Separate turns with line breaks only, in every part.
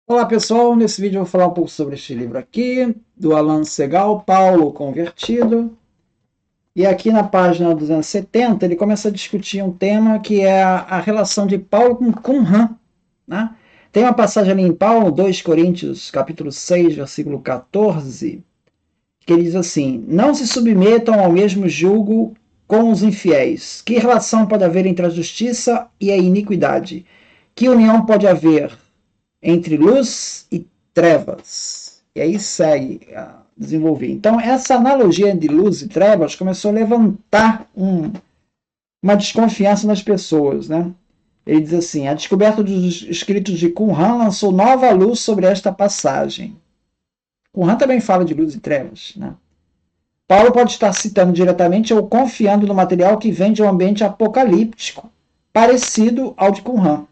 Olá pessoal, nesse vídeo eu vou falar um pouco sobre este livro aqui, do Alan Segal, Paulo Convertido. E aqui na página 270 ele começa a discutir um tema que é a relação de Paulo com Qumran, né? Tem uma passagem ali em Paulo, 2 Coríntios, capítulo 6, versículo 14, que ele diz assim: não se submetam ao mesmo julgo com os infiéis. Que relação pode haver entre a justiça e a iniquidade? Que união pode haver entre luz e trevas? E aí segue a desenvolver. Então, essa analogia de luz e trevas começou a levantar uma desconfiança nas pessoas, né? Ele diz assim: a descoberta dos escritos de Qumran lançou nova luz sobre esta passagem. Qumran também fala de luz e trevas, né? Paulo pode estar citando diretamente ou confiando no material que vem de um ambiente apocalíptico, parecido ao de Qumran.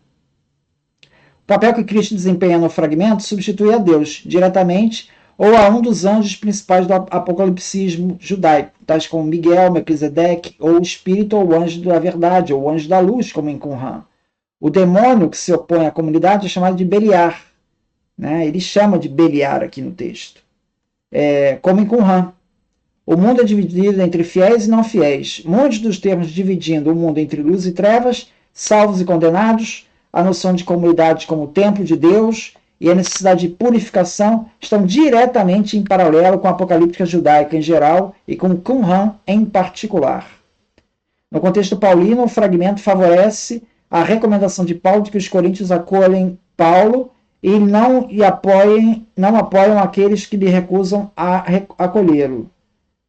O papel que Cristo desempenha no fragmento substitui a Deus, diretamente, ou a um dos anjos principais do apocalipsismo judaico, tais como Miguel, Melquisedeque, ou o Espírito ou o anjo da verdade, ou o anjo da luz, como em Qumran. O demônio que se opõe à comunidade é chamado de Beliar. Né? Ele chama de Beliar aqui no texto. Como em Qumran. O mundo é dividido entre fiéis e não fiéis. Muitos dos termos dividindo o mundo entre luz e trevas, salvos e condenados, a noção de comunidade como templo de Deus e a necessidade de purificação estão diretamente em paralelo com a apocalíptica judaica em geral e com Qumran em particular. No contexto paulino, o fragmento favorece a recomendação de Paulo de que os coríntios acolhem Paulo e não apoiam aqueles que lhe recusam a acolhê-lo.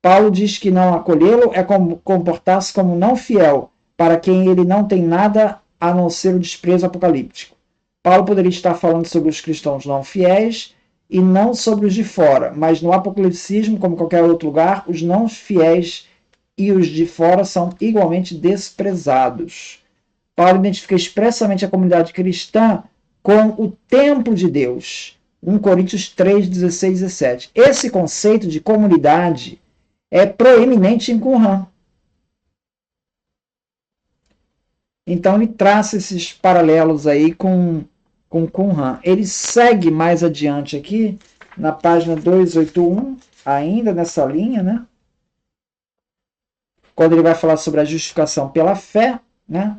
Paulo diz que não acolhê-lo é comportar-se como não fiel, para quem ele não tem nada a não ser o desprezo apocalíptico. Paulo poderia estar falando sobre os cristãos não fiéis e não sobre os de fora, mas no apocalipsismo, como qualquer outro lugar, os não fiéis e os de fora são igualmente desprezados. Paulo identifica expressamente a comunidade cristã com o templo de Deus. 1 Coríntios 3, 16 e 17. Esse conceito de comunidade é proeminente em Qumran. Então ele traça esses paralelos aí com Qumran. Ele segue mais adiante aqui, na página 281, ainda nessa linha, né? Quando ele vai falar sobre a justificação pela fé, né?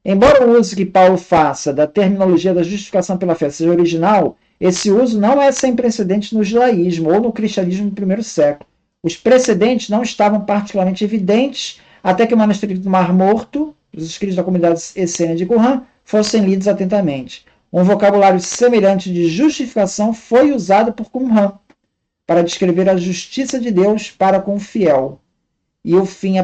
Embora o uso que Paulo faça da terminologia da justificação pela fé seja original, esse uso não é sem precedentes no judaísmo ou no cristianismo do primeiro século. Os precedentes não estavam particularmente evidentes até que o manuscrito do Mar Morto, os escritos da comunidade essênia de Qumran, fossem lidos atentamente. Um vocabulário semelhante de justificação foi usado por Qumran para descrever a justiça de Deus para com o fiel e o fim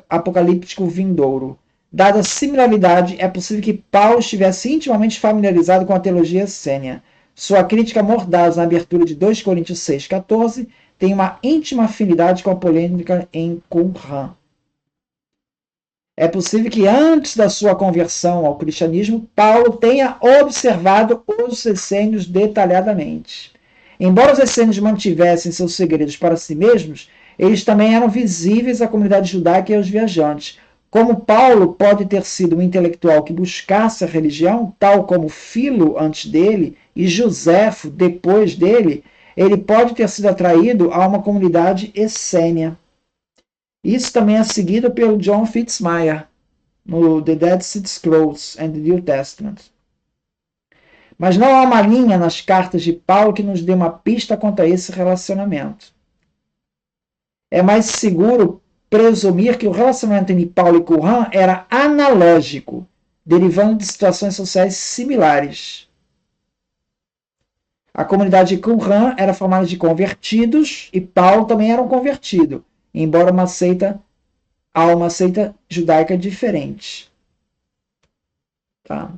apocalíptico vindouro. Dada a similaridade, é possível que Paulo estivesse intimamente familiarizado com a teologia essênia. Sua crítica mordaz na abertura de 2 Coríntios 6,14 tem uma íntima afinidade com a polêmica em Qumran. É possível que antes da sua conversão ao cristianismo, Paulo tenha observado os essênios detalhadamente. Embora os essênios mantivessem seus segredos para si mesmos, eles também eram visíveis à comunidade judaica e aos viajantes. Como Paulo pode ter sido um intelectual que buscasse a religião, tal como Filo antes dele e Joséfo depois dele, ele pode ter sido atraído a uma comunidade essênia. Isso também é seguido pelo John Fitzmyer, no The Dead Sea Scrolls and the New Testament. Mas não há uma linha nas cartas de Paulo que nos dê uma pista quanto a esse relacionamento. É mais seguro presumir que o relacionamento entre Paulo e Qumran era analógico, derivando de situações sociais similares. A comunidade de Qumran era formada de convertidos e Paulo também era um convertido, embora há uma seita judaica diferente. Tá?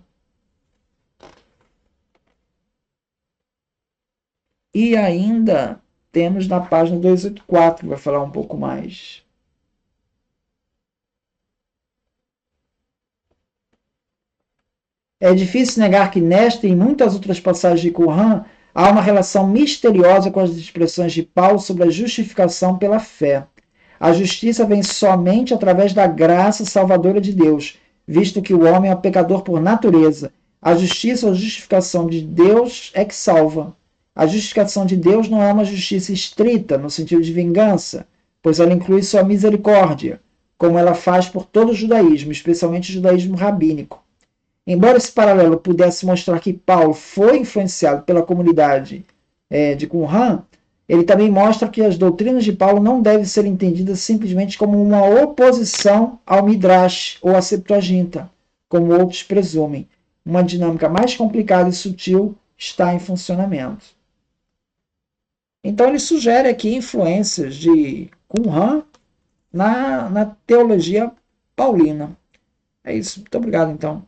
E ainda temos na página 284, que vai falar um pouco mais. É difícil negar que nesta e em muitas outras passagens de Qumran há uma relação misteriosa com as expressões de Paulo sobre a justificação pela fé. A justiça vem somente através da graça salvadora de Deus, visto que o homem é um pecador por natureza, A justiça ou justificação de Deus é que salva. A justificação de Deus não é uma justiça estrita, no sentido de vingança, pois ela inclui sua misericórdia, como ela faz por todo o judaísmo, especialmente o judaísmo rabínico. Embora esse paralelo pudesse mostrar que Paulo foi influenciado pela comunidade de Qumran, ele também mostra que as doutrinas de Paulo não devem ser entendidas simplesmente como uma oposição ao Midrash ou à Septuaginta, como outros presumem. Uma dinâmica mais complicada e sutil está em funcionamento. Então ele sugere aqui influências de Qumran na teologia paulina. É isso. Muito obrigado, então.